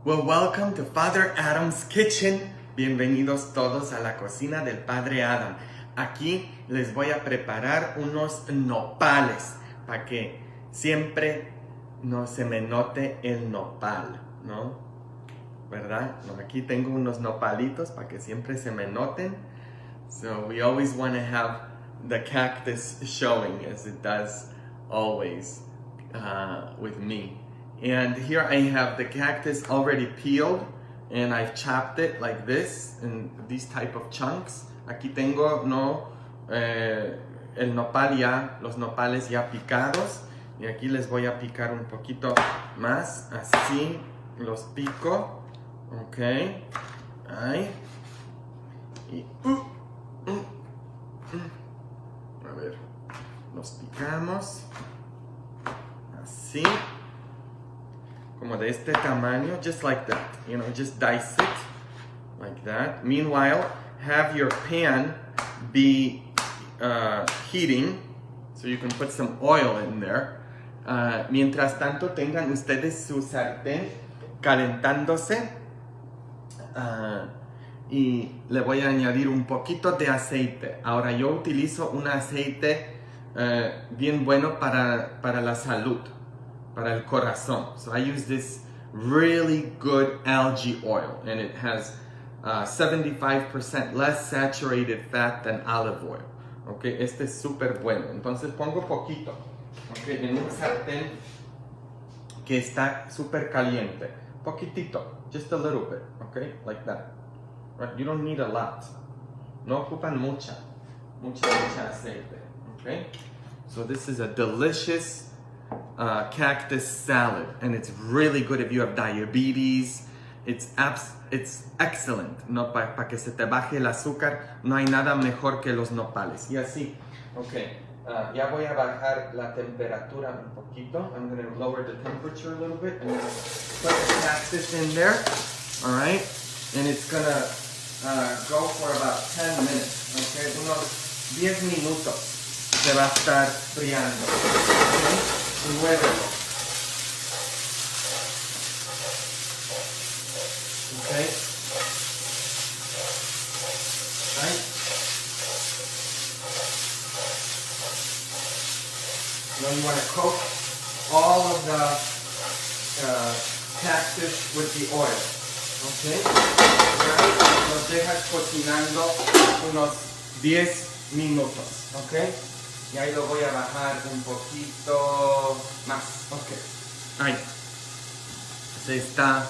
Well, welcome to Father Adam's Kitchen. Bienvenidos todos a la cocina del Padre Adam. Aquí les voy a preparar unos nopales para que siempre no se me note el nopal, ¿no? ¿Verdad? No, aquí tengo unos nopalitos para que siempre se me noten. So we always want to have the cactus showing, as it does always with me. And here I have the cactus already peeled, and I've chopped it like this in these type of chunks. Aquí tengo el nopal ya, los nopales ya picados, y aquí les voy a picar un poquito más, así los pico, ok, ahí, y a ver, los picamos, así, como de este tamaño, just like that, you know, just dice it like that. Meanwhile, have your pan be heating, so you can put some oil in there. Mientras tanto, tengan ustedes su sartén calentándose y le voy a añadir un poquito de aceite. Ahora, yo utilizo un aceite bien bueno para la salud, para el corazón. So I use this really good algae oil, and it has 75% less saturated fat than olive oil. Okay, este es súper bueno. Entonces pongo poquito, okay, en un sartén que está súper caliente. Poquitito, just a little bit, okay, like that. Right? You don't need a lot. No ocupan mucha aceite. Okay, so this is a delicious cactus salad, and it's really good if you have diabetes. It's excellent, no, para que se te baje el azúcar. No hay nada mejor que los nopales. Y así, okay, ya voy a bajar la temperatura un poquito. I'm going to lower the temperature a little bit, and then put the cactus in there, all right, and it's going to go for about 10 minutes, okay, unos 10 minutos se va a estar friando, okay? Muévelo. Okay. Right. Now you want to coat all of the cactus with the oil. Okay. Right. Los dejas cocinando unos 10 minutos. Okay. Y ahí lo voy a bajar un poquito más. Ok. Ahí. Se está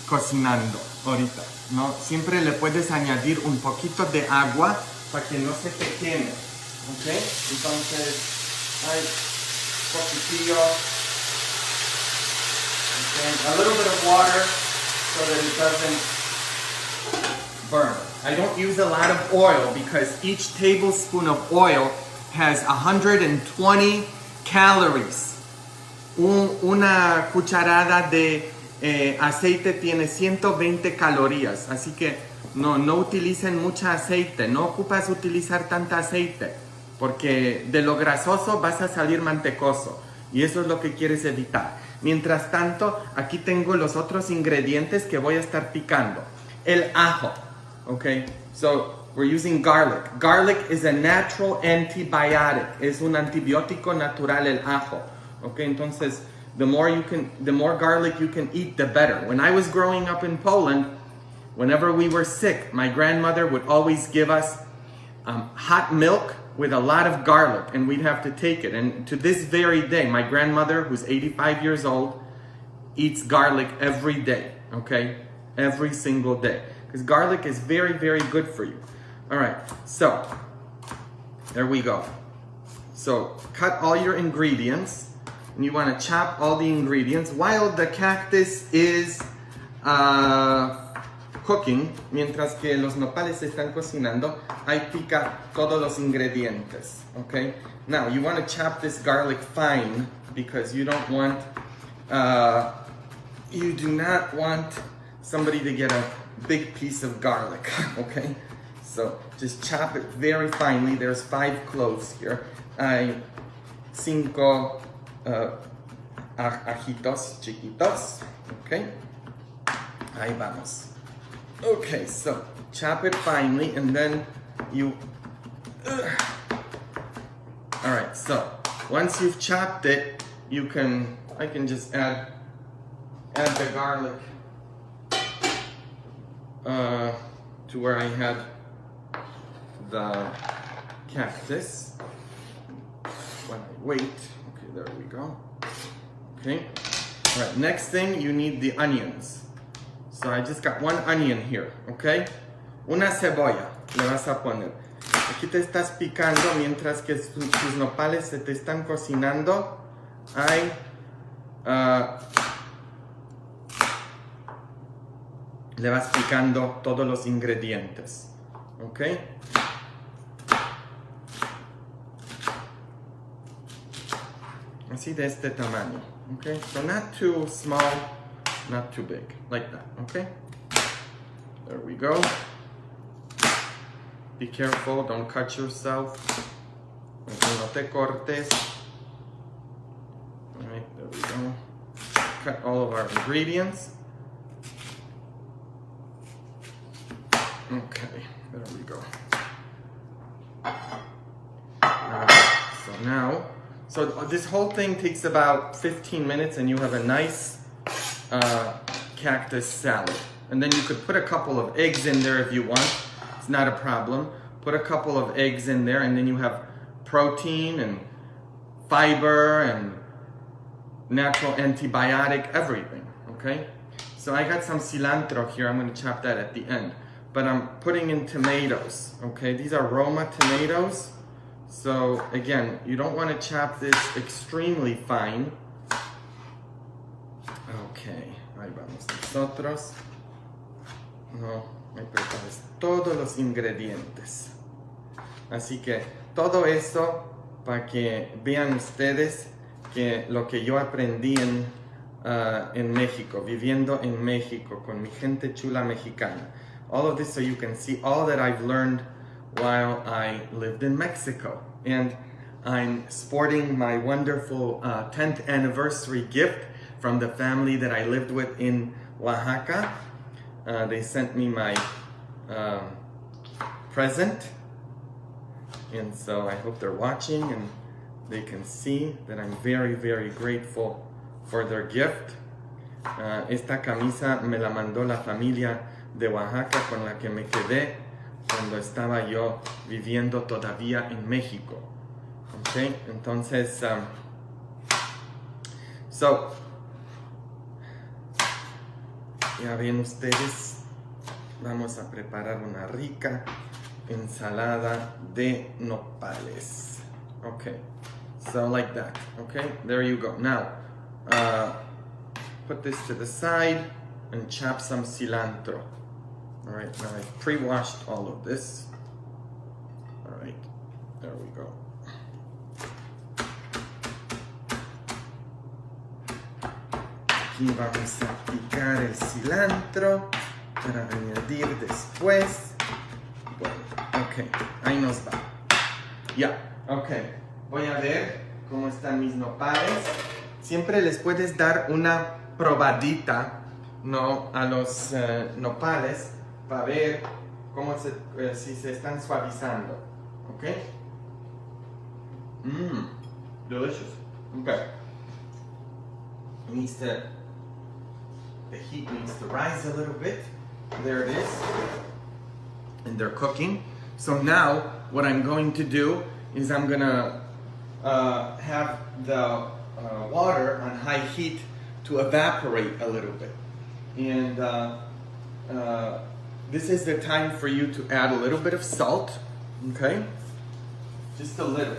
cocinando ahorita, ¿no? Siempre le puedes añadir un poquito de agua para que no se te queme. Ok. Entonces, ahí, poquitillo. Okay. A little bit of water so that it doesn't burn. I don't use a lot of oil because each tablespoon of oil has 120 calories. Una cucharada de aceite tiene 120 calorías. Así que no utilicen mucha aceite. No ocupas utilizar tanta aceite, porque de lo grasoso vas a salir mantecoso. Y eso es lo que quieres evitar. Mientras tanto, aquí tengo los otros ingredientes que voy a estar picando. El ajo. Okay, so we're using garlic. Garlic is a natural antibiotic. Es un antibiótico natural el ajo. Okay, entonces the more garlic you can eat, the better. When I was growing up in Poland, whenever we were sick, my grandmother would always give us hot milk with a lot of garlic, and we'd have to take it. And to this very day, my grandmother, who's 85 years old, eats garlic every day. Okay, every single day. Because garlic is very, very good for you. All right, so there we go. So cut all your ingredients, and you want to chop all the ingredients while the cactus is cooking. Mientras que los nopales se están cocinando, ahí pica todos los ingredientes. Okay. Now you want to chop this garlic fine because you don't want, you do not want somebody to get a big piece of garlic, okay? So just chop it very finely. There's 5 cloves here. 5 ajitos chiquitos. Okay, ahí vamos. Okay, so chop it finely and then you... Alright, so once you've chopped it, I can just add the garlic to where I had the cactus. When I wait, okay, there we go. Okay, all right, next thing, you need the onions. So I just got one onion here, okay? Una cebolla le vas a poner. Aquí te estás picando mientras que tus nopales se te están cocinando. Le vas picando todos los ingredientes, ¿ok? Así de este tamaño, ¿ok? So not too small, not too big, like that, ¿ok? There we go. Be careful, don't cut yourself. No te cortes. All right, there we go. Cut all of our ingredients. Okay, there we go. So this whole thing takes about 15 minutes and you have a nice cactus salad. And then you could put a couple of eggs in there if you want. It's not a problem. Put a couple of eggs in there and then you have protein and fiber and natural antibiotic, everything, okay? So I got some cilantro here. I'm gonna chop that at the end. But I'm putting in tomatoes, okay? These are Roma tomatoes. So again, you don't want to chop this extremely fine. Okay, ahí vamos nosotros. No, me prepares todos los ingredientes. Así que todo eso para que vean ustedes que lo que yo aprendí en México, viviendo en México con mi gente chula mexicana. All of this so you can see all that I've learned while I lived in Mexico. And I'm sporting my wonderful 10th anniversary gift from the family that I lived with in Oaxaca. They sent me my present. And so I hope they're watching and they can see that I'm very, very grateful for their gift. Esta camisa me la mandó la familia de Oaxaca con la que me quedé cuando estaba yo viviendo todavía en México. Ok, entonces, ya ven ustedes, vamos a preparar una rica ensalada de nopales. Ok, so like that, okay, there you go. Now, put this to the side and chop some cilantro. All right, now I've pre-washed all of this. All right, there we go. Aquí vamos a picar el cilantro para añadir después. Bueno, ok, ahí nos va. Ya, ok. Voy a ver cómo están mis nopales. Siempre les puedes dar una probadita, ¿no?, a los nopales para ver cómo si se están suavizando. ¿Ok? Delicious. Okay. The heat needs to rise a little bit. There it is. And they're cooking. So now what I'm going to do is I'm going to have the water on high heat to evaporate a little bit. And this is the time for you to add a little bit of salt, okay? Just a little,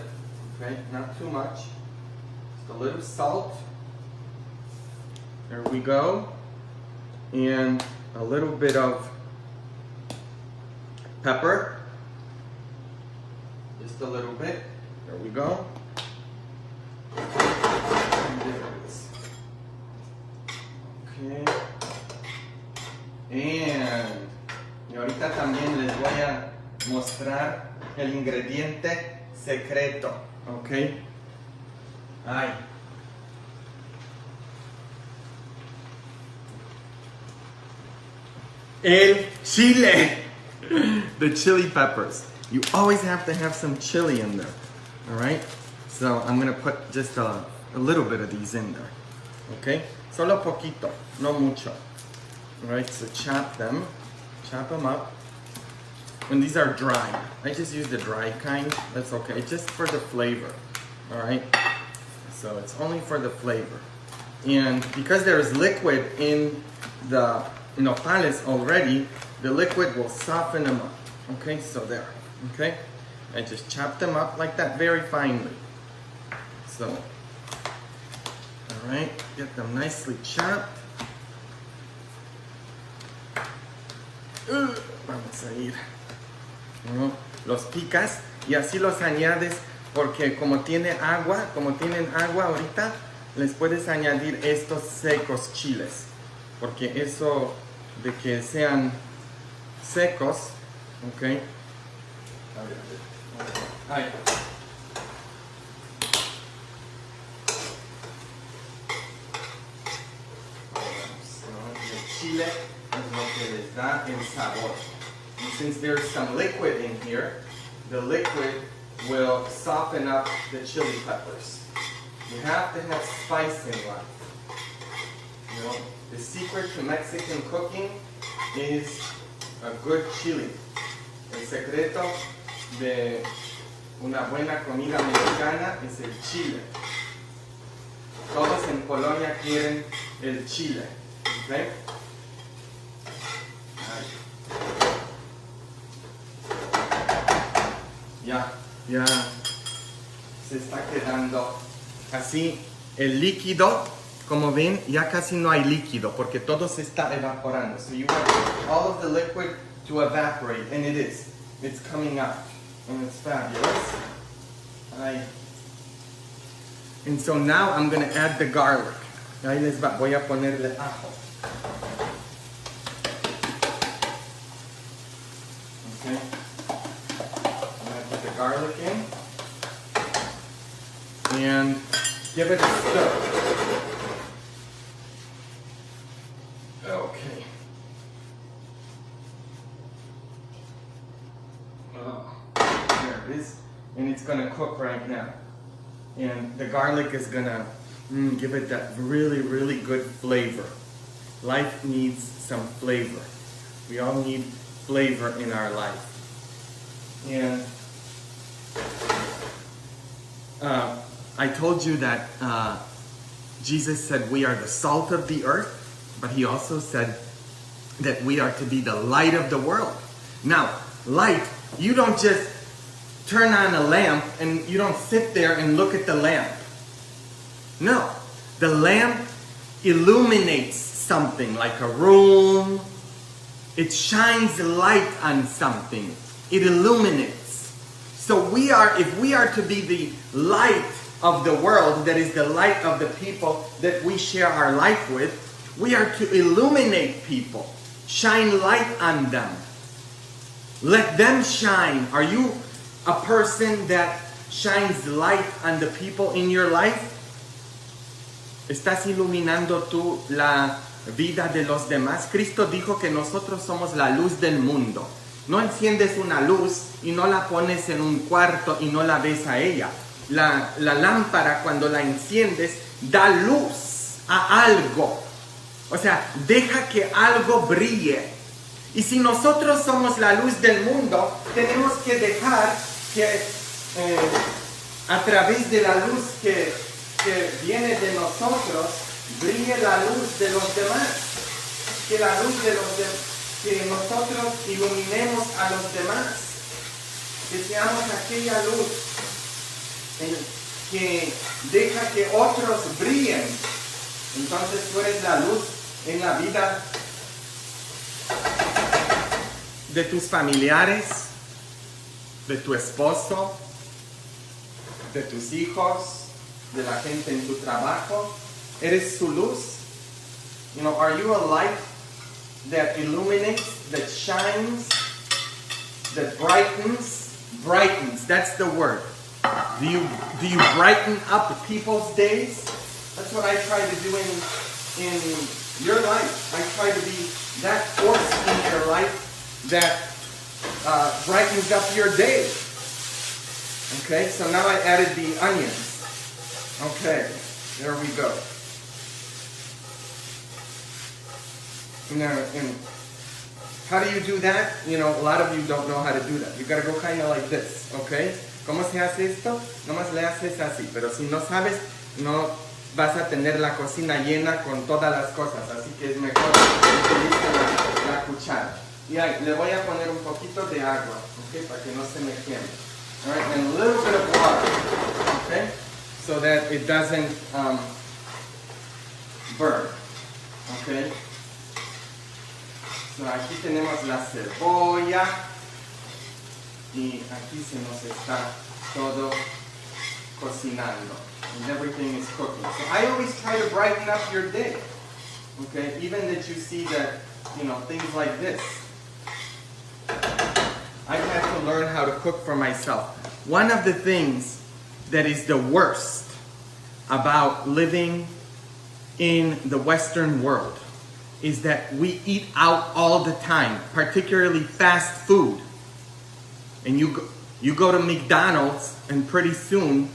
okay? Not too much. Just a little salt. There we go. And a little bit of pepper. Just a little bit. There we go. And there it is. Okay. Y ahorita también les voy a mostrar el ingrediente secreto, ¿ok? Ay. El chile. The chili peppers. You always have to have some chili in there. Alright? So I'm going to put just a little bit of these in there. Okay? Solo poquito, no mucho. Alright, so chop them up. And these are dry. I just use the dry kind. That's okay, just for the flavor. Alright? So it's only for the flavor. And because there's liquid in the nopales already, the liquid will soften them up. Okay, so there. Okay? I just chop them up like that very finely. So, alright, get them nicely chopped. Vamos a ir. Los picas y así los añades porque como tienen agua ahorita, les puedes añadir estos secos chiles. Porque eso de que sean secos, ok. A ver. Ahí. El chile es lo que les da el sabor. And since there's some liquid in here, the liquid will soften up the chili peppers. You have to have spice in life. You know, the secret to Mexican cooking is a good chili. El secreto de una buena comida mexicana es el chile. Todos en Polonia quieren el chile. ¿Okay? Ya se está quedando así el líquido. Como ven, ya casi no hay líquido porque todo se está evaporando. So you want all of the liquid to evaporate, and it is. It's coming out, and it's fabulous. And so now I'm going to add the garlic. Ahí les va, voy a ponerle ajo. Okay. I'm going to put the garlic in. And give it a stir. Okay. Oh, there it is. And it's going to cook right now. And the garlic is going to give it that really, really good flavor. Life needs some flavor. We all need flavor in our life. And I told you that Jesus said we are the salt of the earth, but he also said that we are to be the light of the world. Now, light, you don't just turn on a lamp and you don't sit there and look at the lamp. No, the lamp illuminates something like a room. It shines light on something. It illuminates. So if we are to be the light of the world, that is the light of the people that we share our life with, we are to illuminate people. Shine light on them. Let them shine. Are you a person that shines light on the people in your life? ¿Estás iluminando tú la vida de los demás? Cristo dijo que nosotros somos la luz del mundo. No enciendes una luz y no la pones en un cuarto y no la ves a ella. La lámpara, cuando la enciendes, da luz a algo. O sea, deja que algo brille. Y si nosotros somos la luz del mundo, tenemos que dejar que a través de la luz que viene de nosotros, brille la luz de los demás. Que la luz de los demás, que nosotros iluminemos a los demás. Que seamos aquella luz que deja que otros brillen. Entonces tú eres la luz en la vida de tus familiares, de tu esposo, de tus hijos, de la gente en tu trabajo. Eres su luz. You know, are you a light that illuminates, that shines, that brightens? Brightens, that's the word. Do you brighten up people's days? That's what I try to do in your life. I try to be that force in your life that brightens up your day. Okay, so now I added the onions. Okay, there we go. Now, and how do you do that? You know, a lot of you don't know how to do that. You gotta go kind of like this, okay? ¿Cómo se hace esto? Nomás le haces así, pero si no sabes, no vas a tener la cocina llena con todas las cosas, así que es mejor que utilice la cuchara. Y ahí, le voy a poner un poquito de agua, okay, para que no se me queme. All right, and a little bit of water, okay, so that it doesn't burn, okay. So aquí tenemos la cebolla y aquí se nos está todo cocinando, and everything is cooking. So I always try to brighten up your day, okay, even that you see that, you know, things like this. I had to learn how to cook for myself. One of the things that is the worst about living in the Western world is that we eat out all the time, particularly fast food. And you go to McDonald's and pretty soon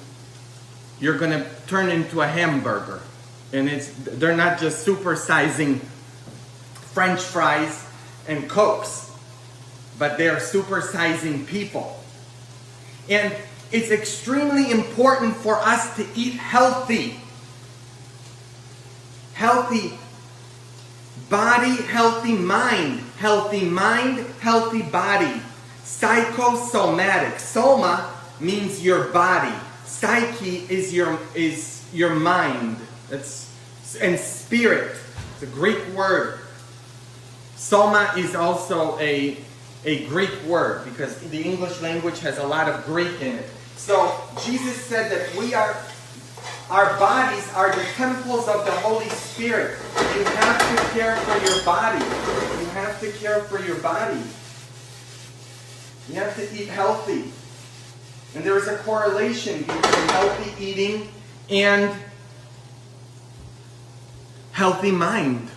you're gonna turn into a hamburger. And they're not just supersizing French fries and Cokes, but they're supersizing people. And it's extremely important for us to eat healthy. Healthy body, healthy mind. Healthy mind, healthy body. Psychosomatic. Soma means your body. Psyche is your mind. And spirit. It's a Greek word. Soma is also a Greek word because the English language has a lot of Greek in it. So Jesus said that our bodies are the temples of the Holy Spirit. You have to care for your body. You have to care for your body. You have to eat healthy. And there is a correlation between healthy eating and healthy mind.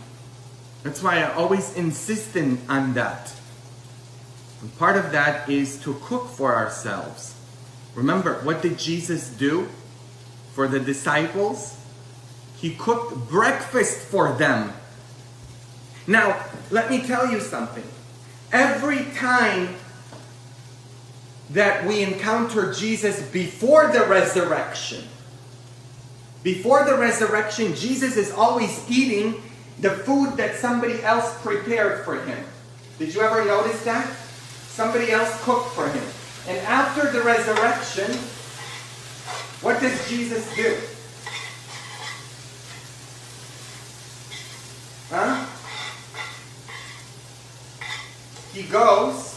That's why I always insist on that. And part of that is to cook for ourselves. Remember, what did Jesus do for the disciples? He cooked breakfast for them. Now, let me tell you something. Every time that we encounter Jesus before the resurrection, Jesus is always eating the food that somebody else prepared for him. Did you ever notice that? Somebody else cooked for him. And after the resurrection, what does Jesus do? He goes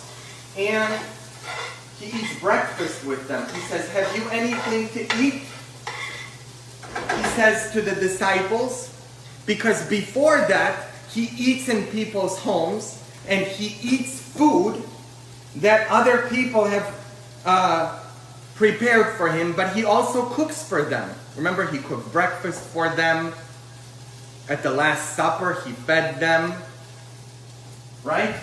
and he eats breakfast with them. He says, "Have you anything to eat?" He says to the disciples, because before that, he eats in people's homes and he eats food that other people have prepared for him, but he also cooks for them. Remember, he cooked breakfast for them. At the Last Supper, he fed them. Right?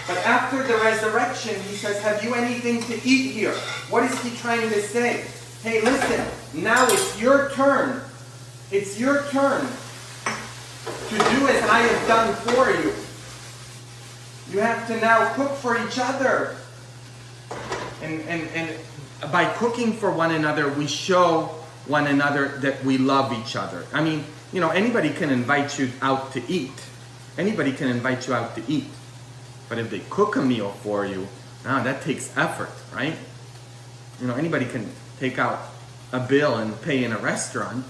But after the resurrection, he says, "Have you anything to eat here?" What is he trying to say? Hey, listen, now it's your turn. It's your turn to do as I have done for you. You have to now cook for each other. And by cooking for one another, we show one another that we love each other. I mean, you know, anybody can invite you out to eat. Anybody can invite you out to eat. But if they cook a meal for you, that takes effort, right? You know, anybody can take out a bill and pay in a restaurant,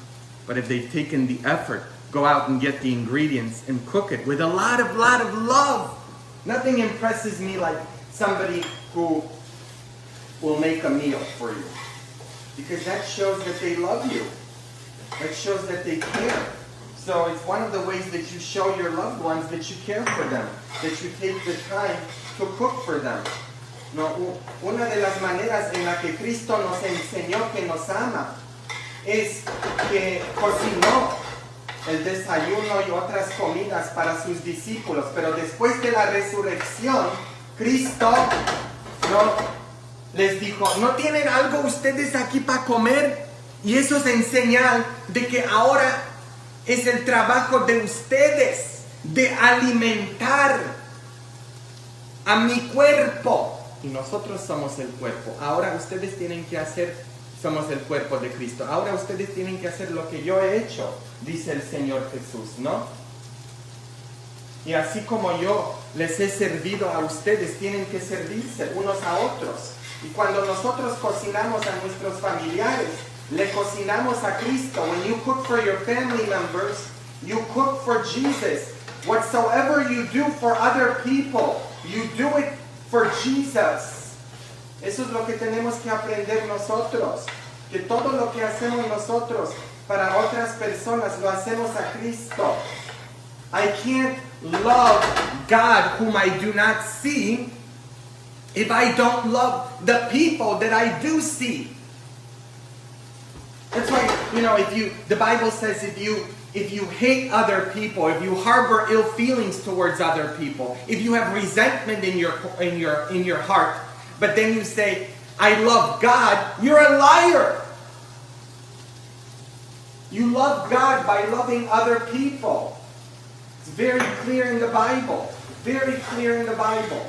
but if they've taken the effort, go out and get the ingredients and cook it with a lot of love. Nothing impresses me like somebody who will make a meal for you. Because that shows that they love you. That shows that they care. So it's one of the ways that you show your loved ones that you care for them. That you take the time to cook for them. No, una de las maneras en la que Cristo nos enseñó que nos ama es que cocinó. el desayuno y otras comidas para sus discípulos, pero después de la resurrección, Cristo les dijo, ¿no tienen algo ustedes aquí para comer? Y eso es en señal de que ahora es el trabajo de ustedes de alimentar a mi cuerpo. Y nosotros somos el cuerpo. Ahora ustedes tienen que hacer, somos el cuerpo de Cristo. Ahora ustedes tienen que hacer lo que yo he hecho, dice el Señor Jesús, ¿no? Y así como yo les he servido a ustedes, tienen que servirse unos a otros. Y cuando nosotros cocinamos a nuestros familiares, le cocinamos a Cristo. When you cook for your family members, you cook for Jesus. Whatsoever you do for other people, you do it for Jesus. Eso es lo que tenemos que aprender nosotros. Que todo lo que hacemos nosotros para otras personas lo hacemos a Cristo. I can't love God whom I do not see if I don't love the people that I do see. That's why, the Bible says if you hate other people, if you harbor ill feelings towards other people, if you have resentment in your heart, but then you say, I love God, you're a liar. You love God by loving other people. It's very clear in the Bible. Very clear in the Bible.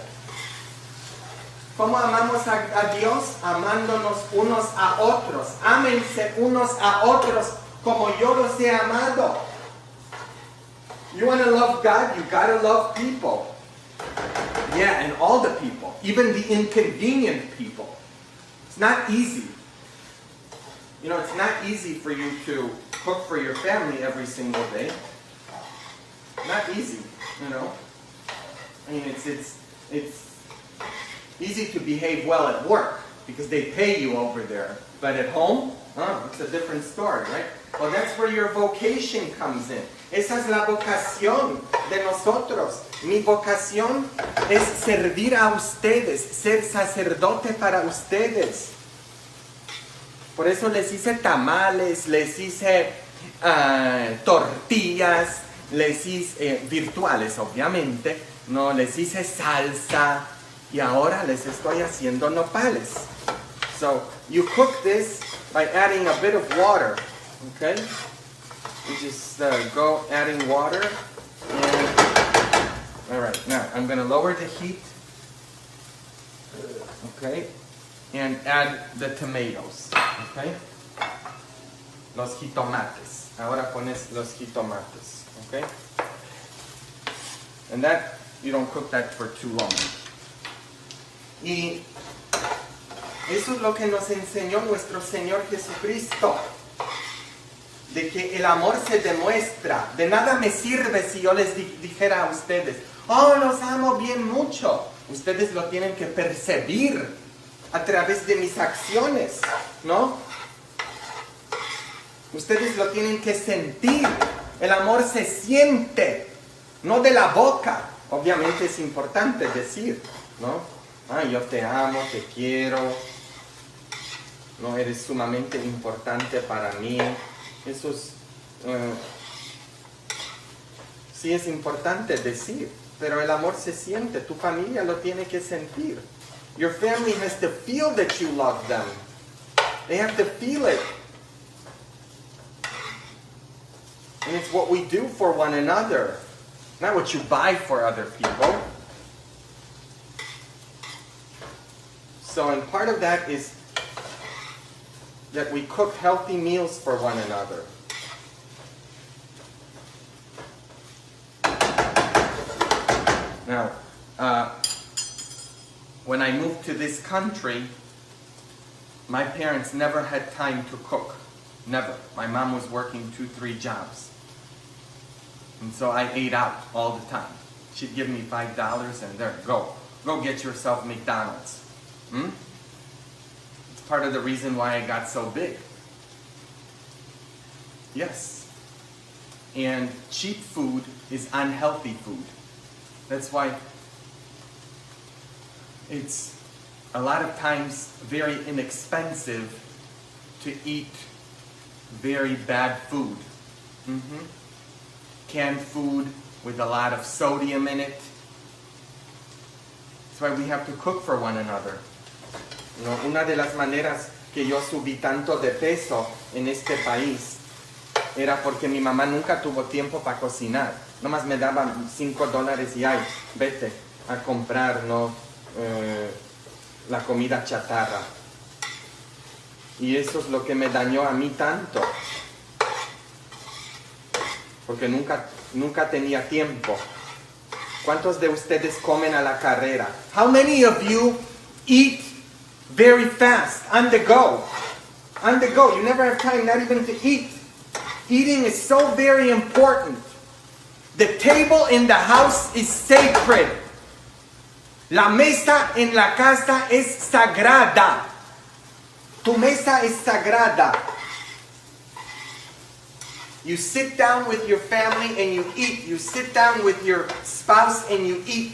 ¿Cómo amamos a Dios? Amándonos unos a otros. Ámense unos a otros como yo los he amado. You want to love God? You got to love people. Yeah, and all the people. Even the inconvenient people. It's not easy. It's not easy for you to cook for your family every single day. Not easy, I mean, it's easy to behave well at work because they pay you over there. But at home, it's a different story, right? Well, that's where your vocation comes in. Esa es la vocación de nosotros. Mi vocación es servir a ustedes, ser sacerdote para ustedes. Por eso les hice tamales, les hice tortillas, les hice virtuales, obviamente, no, les hice salsa y ahora les estoy haciendo nopales. So you cook this by adding a bit of water, okay? You just go adding water, and all right. Now I'm going to lower the heat, okay, and add the tomatoes, okay? Los jitomates. Ahora pones los jitomates, okay? And that, you don't cook that for too long. Y eso es lo que nos enseñó nuestro Señor Jesucristo. De que el amor se demuestra. De nada me sirve si yo les dijera a ustedes, oh, los amo bien mucho. Ustedes lo tienen que percibir a través de mis acciones, ¿no? Ustedes lo tienen que sentir. El amor se siente, no de la boca. Obviamente es importante decir, ¿no? Yo te amo, te quiero. No, eres sumamente importante para mí. Eso es, sí es importante decir, pero el amor se siente. Tu familia lo tiene que sentir. Your family has to feel that you love them. They have to feel it. And it's what we do for one another, not what you buy for other people. So, and part of that is that we cook healthy meals for one another. Now, when I moved to this country, my parents never had time to cook. Never. My mom was working 2-3 jobs. And so I ate out all the time. She'd give me $5 and there, go get yourself McDonald's. It's part of the reason why I got so big. Yes. And cheap food is unhealthy food. That's why it's a lot of times very inexpensive to eat very bad food. canned food with a lot of sodium in it. That's why we have to cook for one another. You know, una de las maneras que yo subí tanto de peso en este país era porque mi mamá nunca tuvo tiempo para cocinar. Nomás me daban $5 y ay, vete a comprar, ¿no? La comida chatarra. Y eso es lo que me dañó a mí tanto. Porque nunca tenía tiempo. ¿Cuántos de ustedes comen a la carrera? How many of you eat very fast, on the go? On the go. You never have time, not even to eat. Eating is so very important. The table in the house is sacred. La mesa en la casa es sagrada. Tu mesa es sagrada. You sit down with your family and you eat. You sit down with your spouse and you eat.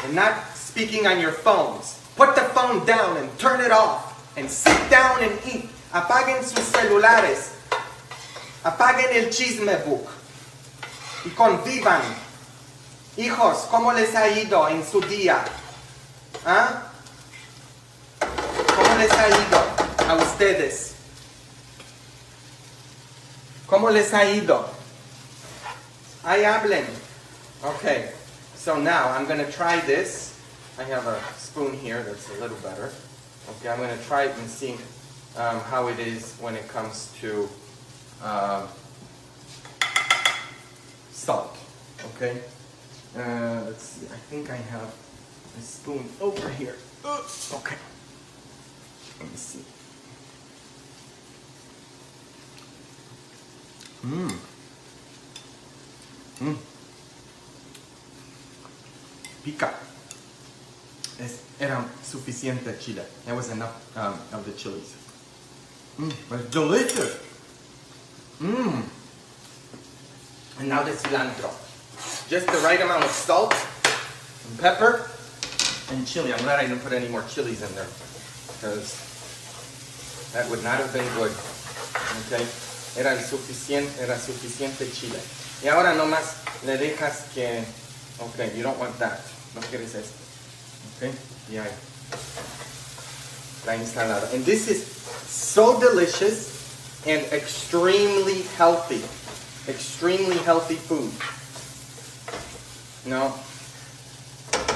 And not speaking on your phones. Put the phone down and turn it off. And sit down and eat. Apaguen sus celulares. Apaguen el chisme book. Y convivan. Hijos, ¿cómo les ha ido en su día? ¿Ah? ¿Cómo les ha ido a ustedes? ¿Cómo les ha ido? Ahí hablen. Okay, so now I'm going to try this. I have a spoon here that's a little better. Okay, I'm going to try it and see how it is when it comes to salt. Okay, let's see. I think I have a spoon over here. Okay, let me see. Pica. Era suficiente chile. That was enough of the chilies. But it's delicious. And now the cilantro. Just the right amount of salt and pepper and chili. I'm glad I didn't put any more chilies in there because that would not have been good. Okay. Era suficiente chile. Y ahora nomás le dejas que... Okay, you don't want that. No quieres esto. Okay, y ahí. La ensalada. And this is so delicious and extremely healthy. Extremely healthy food. You know,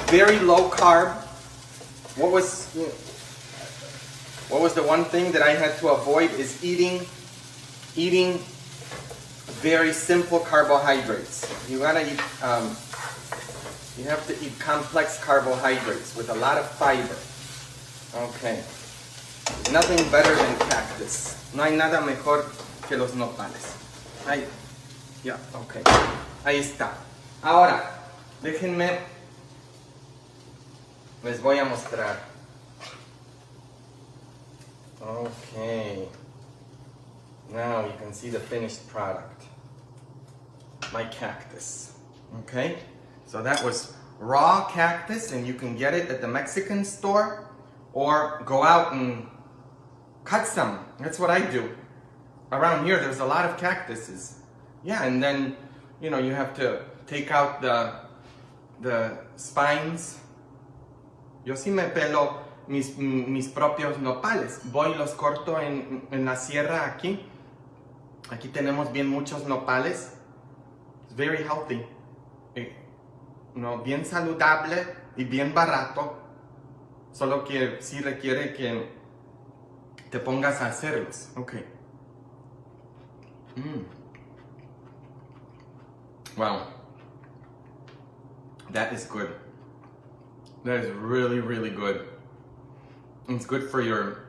very low carb. What was the one thing that I had to avoid is eating very simple carbohydrates. You gotta eat, you have to eat complex carbohydrates with a lot of fiber. Okay. Nothing better than cactus. No hay nada mejor que los nopales. Ahí. Ya, okay. Ahí está. Ahora, déjenme, les voy a mostrar. Okay. Now you can see the finished product. My cactus. Okay? So that was raw cactus, and you can get it at the Mexican store or go out and cut some. That's what I do. Around here, there's a lot of cactuses. Yeah, and then, you know, you have to take out the spines. Yo sí me pelo mis propios nopales. Voy y los corto en la sierra aquí. Aquí tenemos bien muchos nopales. It's very healthy. No, bien saludable y bien barato. Solo que sí requiere que te pongas a hacerlos. Okay. Wow. That is good. That is really, really good. It's good for your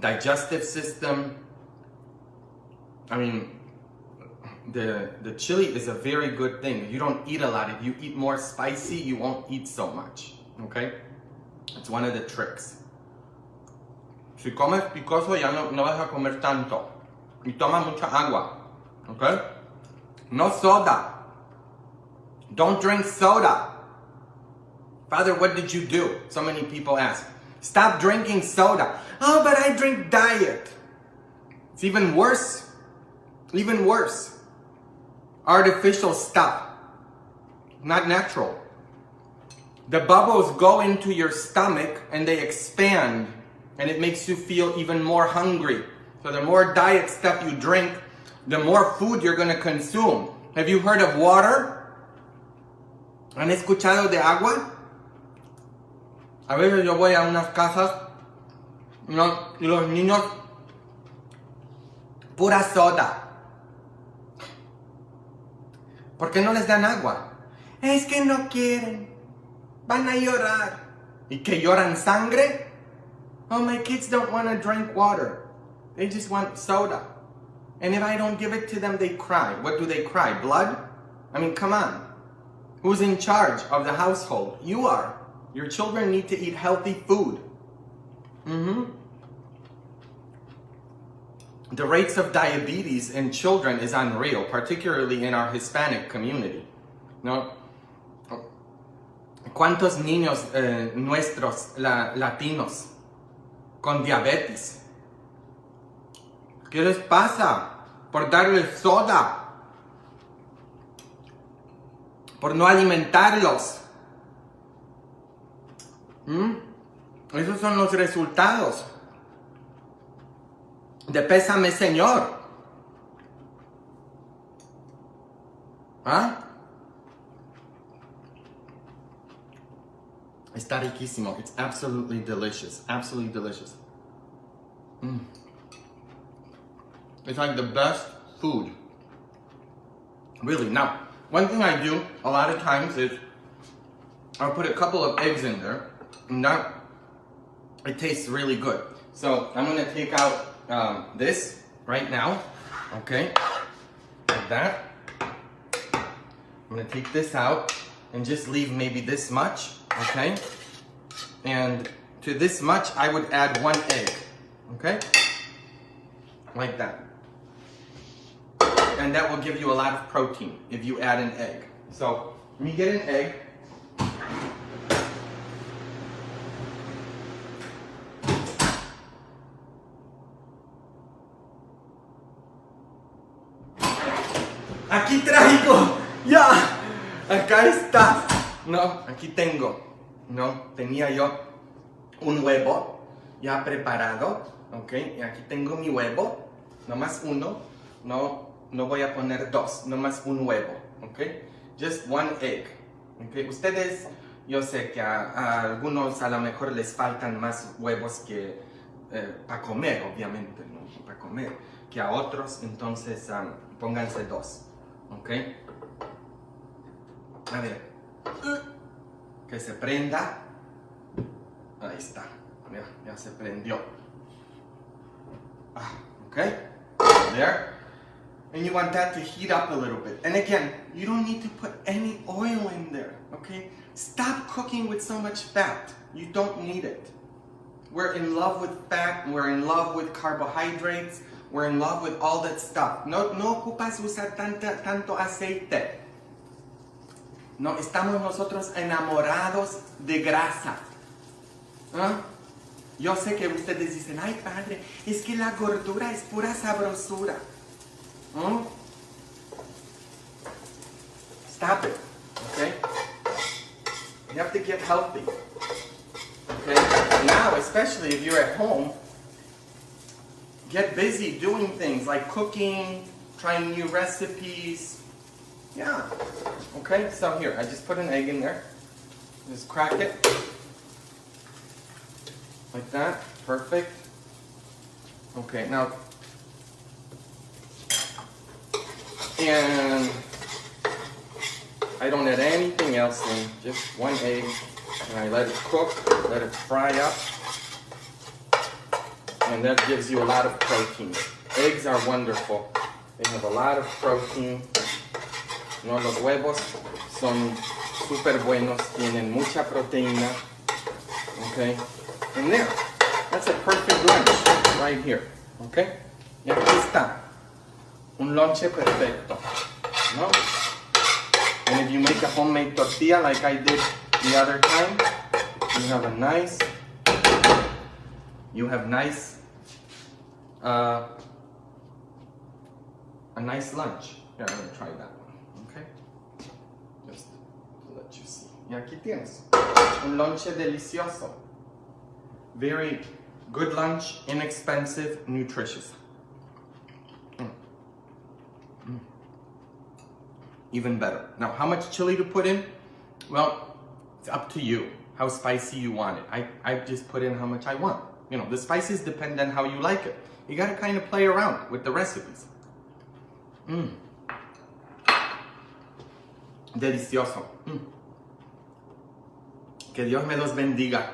digestive system. I mean, the chili is a very good thing. You don't eat a lot. If you eat more spicy, you won't eat so much. Okay? It's one of the tricks. Si comes picoso, ya no vas a comer tanto. Y toma mucha agua. Okay? No soda. Don't drink soda. Father, what did you do? So many people ask. Stop drinking soda. Oh, but I drink diet. It's even worse. Even worse, artificial stuff, not natural. The bubbles go into your stomach and they expand, and it makes you feel even more hungry. So the more diet stuff you drink, the more food you're going to consume. Have you heard of water? ¿Han escuchado de agua? A veces yo voy a unas casas, no, y los niños, pura soda. ¿Por qué no les dan agua? Es que no quieren. Van a llorar. ¿Y que lloran sangre? Oh, my kids don't want to drink water. They just want soda. And if I don't give it to them, they cry. What do they cry? Blood? I mean, come on. Who's in charge of the household? You are. Your children need to eat healthy food. The rates of diabetes in children is unreal, particularly in our Hispanic community. ¿No? ¿Cuántos niños nuestros latinos con diabetes? ¿Qué les pasa? Por darles soda, por no alimentarlos. Esos son los resultados de Pésame Señor. ¿Ah? Está riquísimo. It's absolutely delicious. Absolutely delicious. It's like the best food. Really. Now, one thing I do a lot of times is I'll put a couple of eggs in there, and that it tastes really good. So I'm going to take out this right now. Okay, like that. I'm going to take this out and just leave maybe this much. Okay, and to this much I would add 1 egg. Okay, like that. And that will give you a lot of protein if you add an egg. So let me get an egg. Aquí traigo, ya, acá está. No, aquí tengo. No, tenía yo un huevo ya preparado. Ok, y aquí tengo mi huevo. Nomás uno. No voy a poner 2, nomás un huevo, ¿ok? Just 1 egg, ¿ok? Ustedes, yo sé que a algunos a lo mejor les faltan más huevos que para comer, obviamente, ¿no? Para comer, que a otros, entonces pónganse 2, ¿ok? A ver, que se prenda. Ahí está, ya se prendió. ¿Ok? There. And you want that to heat up a little bit. And again, you don't need to put any oil in there, okay? Stop cooking with so much fat. You don't need it. We're in love with fat. We're in love with carbohydrates. We're in love with all that stuff. No ocupas usar tanto aceite. No, estamos nosotros enamorados de grasa. ¿Ah? Yo sé que ustedes dicen, ay padre, es que la gordura es pura sabrosura. Stop it, okay? You have to get healthy, okay? Now, especially if you're at home, get busy doing things like cooking, trying new recipes. Yeah, okay? So here, I just put an egg in there. Just crack it. Like that, perfect. Okay, now, and I don't add anything else in, just 1 egg, and I let it cook, let it fry up, and that gives you a lot of protein. Eggs are wonderful. They have a lot of protein. No, los huevos son súper buenos, tienen mucha proteína. Okay, and there, that's a perfect lunch right here. Okay, y aquí está. Un lonche perfecto, ¿no? And if you make a homemade tortilla like I did the other time, you have a nice lunch. Yeah, I'm gonna try that one, okay? Just to let you see. Y aquí tienes un lonche delicioso. Very good lunch, inexpensive, nutritious. Even better. Now, how much chili to put in? Well, it's up to you how spicy you want it. I just put in how much I want. You know, the spices depend on how you like it. You gotta kind of play around with the recipes. Delicioso. Que Dios me los bendiga.